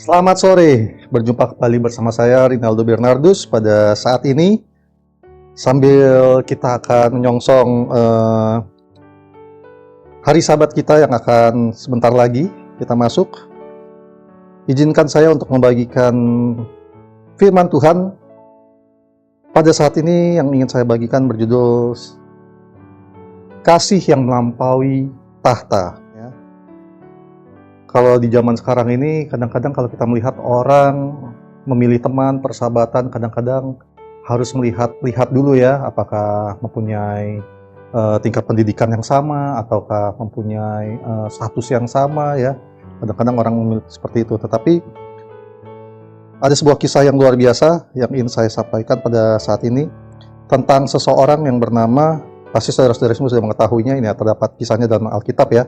Selamat sore, berjumpa kembali bersama saya Rinaldo Bernardus pada saat ini. Sambil kita akan menyongsong hari Sabat kita yang akan sebentar lagi kita masuk, izinkan saya untuk membagikan firman Tuhan. Pada saat ini yang ingin saya bagikan berjudul Kasih yang Melampaui Tahta. Kalau di zaman sekarang ini, kadang-kadang kalau kita melihat orang memilih teman, persahabatan, kadang-kadang harus lihat dulu ya, apakah mempunyai tingkat pendidikan yang sama, ataukah mempunyai status yang sama ya. Kadang-kadang orang memilih seperti itu. Tetapi ada sebuah kisah yang luar biasa yang ingin saya sampaikan pada saat ini tentang seseorang yang bernama, pasti saudara-saudara semua sudah mengetahuinya, ini terdapat kisahnya dalam Alkitab ya.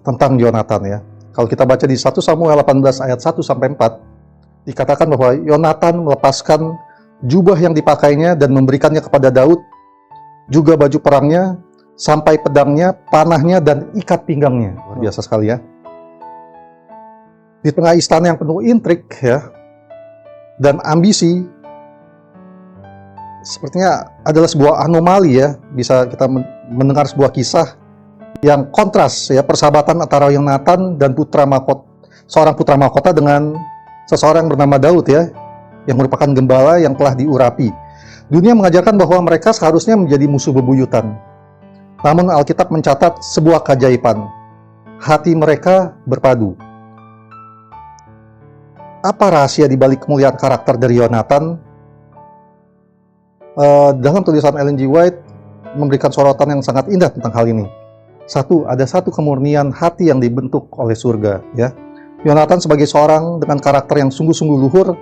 Tentang Yonatan ya. Kalau kita baca di 1 Samuel 18 ayat 1 sampai 4, dikatakan bahwa Yonatan melepaskan jubah yang dipakainya dan memberikannya kepada Daud, juga baju perangnya, sampai pedangnya, panahnya, dan ikat pinggangnya. Luar biasa sekali ya. Di tengah istana yang penuh intrik ya, dan ambisi, sepertinya adalah sebuah anomali ya. Bisa kita mendengar sebuah kisah yang kontras ya, persahabatan antara Yonatan dan seorang putra mahkota dengan seseorang bernama Daud ya, yang merupakan gembala yang telah diurapi. Dunia mengajarkan bahwa mereka seharusnya menjadi musuh bebuyutan. Namun Alkitab mencatat sebuah keajaiban. Hati mereka berpadu. Apa rahasia di balik kemuliaan karakter dari Yonatan? Dalam tulisan Ellen G. White memberikan sorotan yang sangat indah tentang hal ini. Ada satu kemurnian hati yang dibentuk oleh surga ya. Yonatan sebagai seorang dengan karakter yang sungguh-sungguh luhur,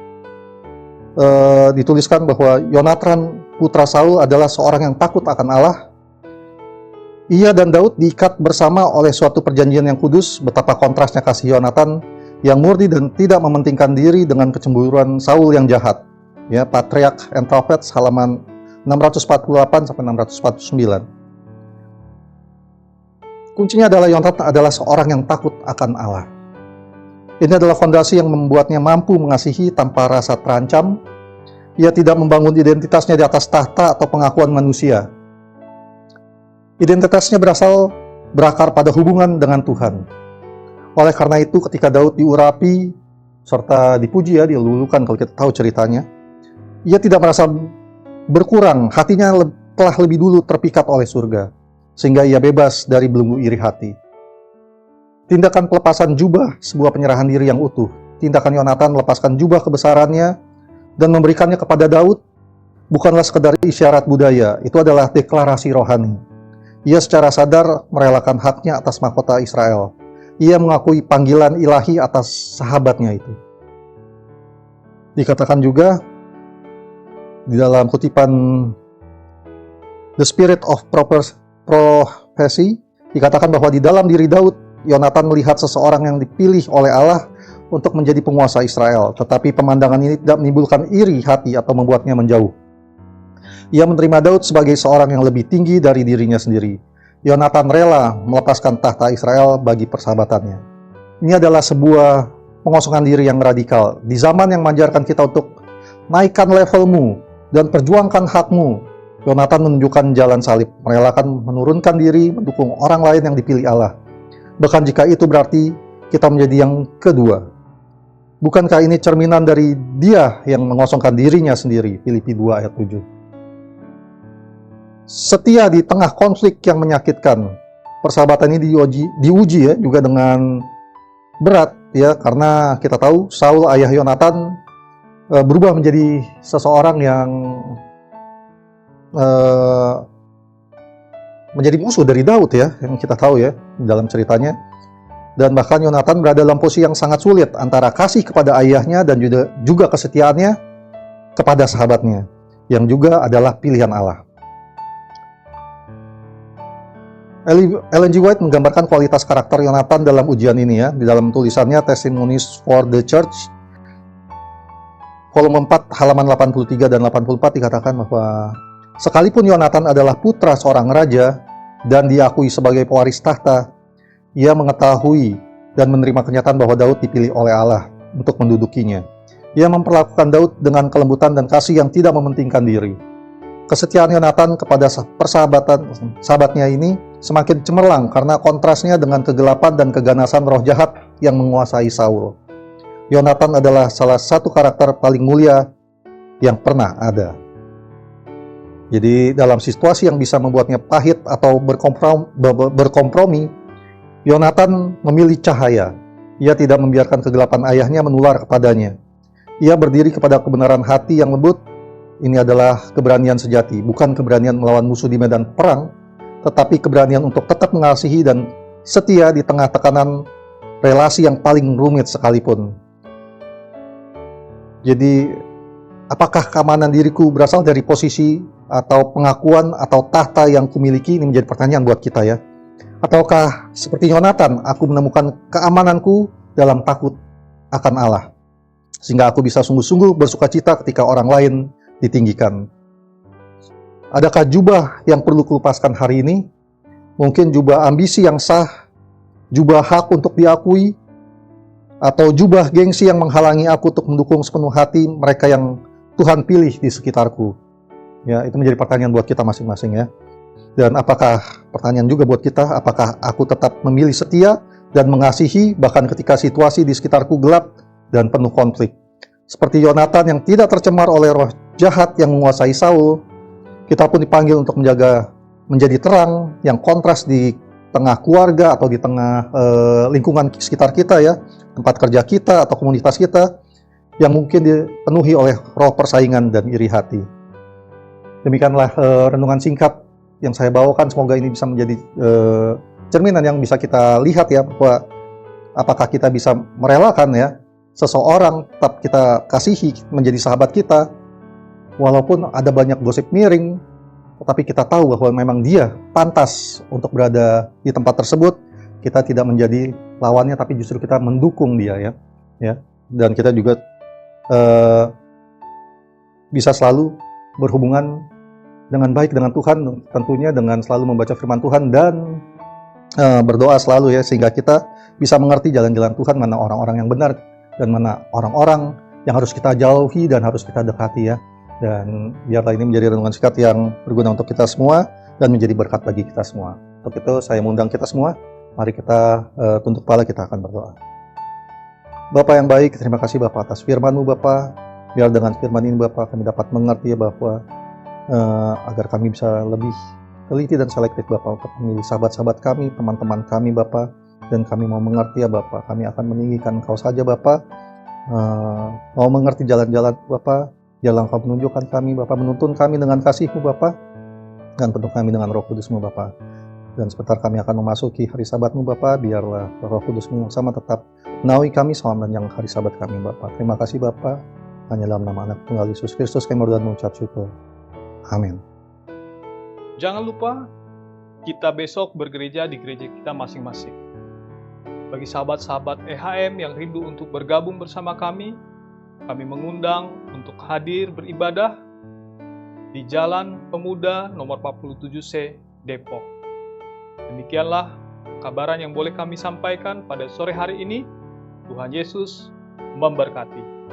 dituliskan bahwa Yonatan putra Saul adalah seorang yang takut akan Allah. Ia dan Daud diikat bersama oleh suatu perjanjian yang kudus. Betapa kontrasnya kasih Yonatan yang murni dan tidak mementingkan diri dengan kecemburuan Saul yang jahat ya. Patriarch and Prophets halaman 648 sampai 649. Kuncinya adalah Yonatan adalah seorang yang takut akan Allah. Ini adalah fondasi yang membuatnya mampu mengasihi tanpa rasa terancam. Ia tidak membangun identitasnya di atas tahta atau pengakuan manusia. Identitasnya berakar pada hubungan dengan Tuhan. Oleh karena itu, ketika Daud diurapi serta dipuji ya, dilulukan kalau kita tahu ceritanya, ia tidak merasa berkurang. Hatinya telah lebih dulu terpikat oleh surga, sehingga ia bebas dari belenggu iri hati. Tindakan pelepasan jubah, sebuah penyerahan diri yang utuh. Tindakan Yonatan melepaskan jubah kebesarannya dan memberikannya kepada Daud bukanlah sekedar isyarat budaya, itu adalah deklarasi rohani. Ia secara sadar merelakan haknya atas mahkota Israel. Ia mengakui panggilan ilahi atas sahabatnya itu. Dikatakan juga di dalam kutipan The Spirit of Prophecy, dikatakan bahwa di dalam diri Daud, Yonatan melihat seseorang yang dipilih oleh Allah untuk menjadi penguasa Israel, tetapi pemandangan ini tidak menimbulkan iri hati atau membuatnya menjauh. Ia menerima Daud sebagai seorang yang lebih tinggi dari dirinya sendiri. Yonatan rela melepaskan tahta Israel bagi persahabatannya. Ini adalah sebuah pengosongan diri yang radikal. Di zaman yang mengajarkan kita untuk naikkan levelmu dan perjuangkan hakmu, Yonatan menunjukkan jalan salib, merelakan menurunkan diri, mendukung orang lain yang dipilih Allah. Bahkan jika itu berarti kita menjadi yang kedua. Bukankah ini cerminan dari dia yang mengosongkan dirinya sendiri? Filipi 2 ayat 7. Setia di tengah konflik yang menyakitkan. Persahabatan ini diuji ya, juga dengan berat ya, karena kita tahu Saul ayah Yonatan berubah menjadi seseorang yang menjadi musuh dari Daud ya, yang kita tahu ya dalam ceritanya. Dan bahkan Yonatan berada dalam posisi yang sangat sulit antara kasih kepada ayahnya dan juga kesetiaannya kepada sahabatnya, yang juga adalah pilihan Allah. Ellen G. White menggambarkan kualitas karakter Yonatan dalam ujian ini ya, di dalam tulisannya Testimonies for the Church volume 4 halaman 83 dan 84 dikatakan bahwa sekalipun Yonatan adalah putra seorang raja dan diakui sebagai pewaris tahta, ia mengetahui dan menerima kenyataan bahwa Daud dipilih oleh Allah untuk mendudukinya. Ia memperlakukan Daud dengan kelembutan dan kasih yang tidak mementingkan diri. Kesetiaan Yonatan kepada sahabatnya ini semakin cemerlang karena kontrasnya dengan kegelapan dan keganasan roh jahat yang menguasai Saul. Yonatan adalah salah satu karakter paling mulia yang pernah ada. Jadi dalam situasi yang bisa membuatnya pahit atau berkompromi, Yonatan memilih cahaya. Ia tidak membiarkan kegelapan ayahnya menular kepadanya. Ia berdiri kepada kebenaran hati yang lembut. Ini adalah keberanian sejati, bukan keberanian melawan musuh di medan perang, tetapi keberanian untuk tetap mengasihi dan setia di tengah tekanan relasi yang paling rumit sekalipun. Jadi, apakah keamanan diriku berasal dari posisi atau pengakuan atau tahta yang kumiliki? Ini menjadi pertanyaan buat kita ya. Ataukah seperti Yonatan, aku menemukan keamananku dalam takut akan Allah, sehingga aku bisa sungguh-sungguh bersukacita ketika orang lain ditinggikan. Adakah jubah yang perlu kulepaskan hari ini? Mungkin jubah ambisi yang sah, jubah hak untuk diakui, atau jubah gengsi yang menghalangi aku untuk mendukung sepenuh hati mereka yang Tuhan pilih di sekitarku. Ya, itu menjadi pertanyaan buat kita masing-masing ya. Dan apakah, pertanyaan juga buat kita, apakah aku tetap memilih setia dan mengasihi bahkan ketika situasi di sekitarku gelap dan penuh konflik? Seperti Yonatan yang tidak tercemar oleh roh jahat yang menguasai Saul, kita pun dipanggil untuk menjadi terang yang kontras di tengah keluarga atau di tengah lingkungan sekitar kita ya, tempat kerja kita atau komunitas kita yang mungkin dipenuhi oleh roh persaingan dan iri hati. Demikianlah renungan singkat yang saya bawakan. Semoga ini bisa menjadi cerminan yang bisa kita lihat ya, bahwa apakah kita bisa merelakan ya seseorang tetap kita kasihi menjadi sahabat kita, walaupun ada banyak gosip miring, tetapi kita tahu bahwa memang dia pantas untuk berada di tempat tersebut. Kita tidak menjadi lawannya, tapi justru kita mendukung dia ya. Dan kita juga bisa selalu berhubungan dengan baik dengan Tuhan, tentunya dengan selalu membaca firman Tuhan dan berdoa selalu ya, sehingga kita bisa mengerti jalan-jalan Tuhan, mana orang-orang yang benar dan mana orang-orang yang harus kita jauhi dan harus kita dekati ya. Dan biarlah ini menjadi renungan singkat yang berguna untuk kita semua dan menjadi berkat bagi kita semua. Untuk itu saya mengundang kita semua, mari kita tunduk kepala, kita akan berdoa. Bapa yang baik, terima kasih Bapa atas firman-Mu Bapa. Biar dengan firman ini Bapa kami dapat mengerti ya bahwa agar kami bisa lebih teliti dan selektif Bapa untuk memilih sahabat-sahabat kami, teman-teman kami Bapa. Dan kami mau mengerti ya Bapa, kami akan meninggikan Engkau saja Bapa. Mau mengerti jalan-jalan Bapa, jalan Engkau menunjukkan kami Bapa, menuntun kami dengan kasih-Mu Bapa, dan penuh kami dengan Roh Kudus-Mu Bapa. Dan sebentar kami akan memasuki hari Sabat-Mu Bapa, biarlah Roh Kudus-Mu yang sama tetap menaungi kami selama yang hari Sabat kami Bapa. Terima kasih Bapa, hanya dalam nama Anak Tunggal Yesus Kristus kami berdoa dan mengucap syukur. Amin. Jangan lupa kita besok bergereja di gereja kita masing-masing. Bagi sahabat-sahabat EHM yang rindu untuk bergabung bersama kami mengundang untuk hadir beribadah di Jalan Pemuda nomor 47C, Depok. Demikianlah kabaran yang boleh kami sampaikan pada sore hari ini. Tuhan Yesus memberkati.